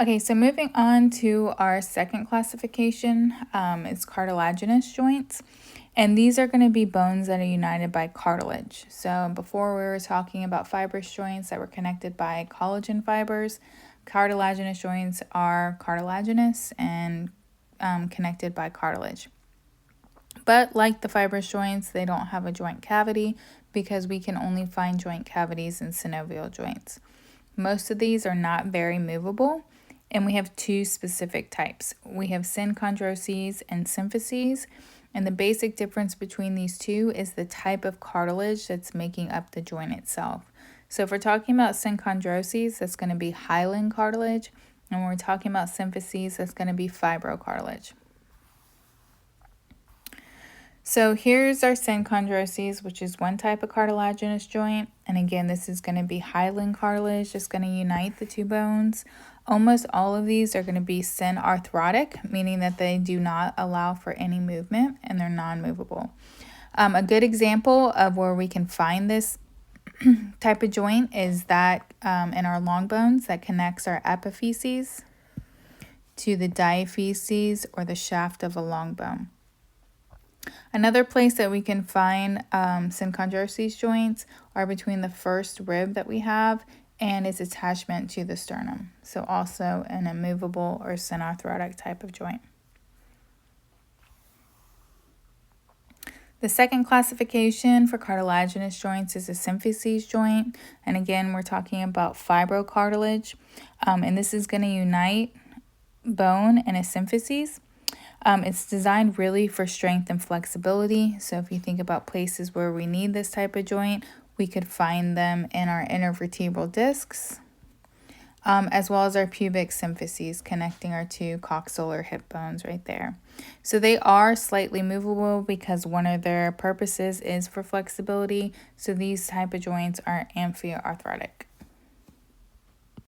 Okay, so moving on to our second classification is cartilaginous joints. And these are going to be bones that are united by cartilage. So before we were talking about fibrous joints that were connected by collagen fibers, cartilaginous joints are cartilaginous and connected by cartilage. But like the fibrous joints, they don't have a joint cavity because we can only find joint cavities in synovial joints. Most of these are not very movable, and we have two specific types. We have synchondroses and symphyses, and the basic difference between these two is the type of cartilage that's making up the joint itself. So if we're talking about synchondroses, that's going to be hyaline cartilage, and when we're talking about symphyses, that's going to be fibrocartilage. So here's our synchondroses, which is one type of cartilaginous joint. And again, this is going to be hyaline cartilage, just going to unite the two bones. Almost all of these are going to be synarthrotic, meaning that they do not allow for any movement and they're non-movable. A good example of where we can find this type of joint is that in our long bones that connects our epiphyses to the diaphyses or the shaft of a long bone. Another place that we can find synchondroses joints are between the first rib that we have and its attachment to the sternum. So also an immovable or synarthrotic type of joint. The second classification for cartilaginous joints is a symphyses joint. And again, we're talking about fibrocartilage. And this is going to unite bone and a symphyses. It's designed really for strength and flexibility. So if you think about places where we need this type of joint, we could find them in our intervertebral discs, as well as our pubic symphyses connecting our two coxal or hip bones right there. So they are slightly movable because one of their purposes is for flexibility. So these type of joints are amphiarthrotic.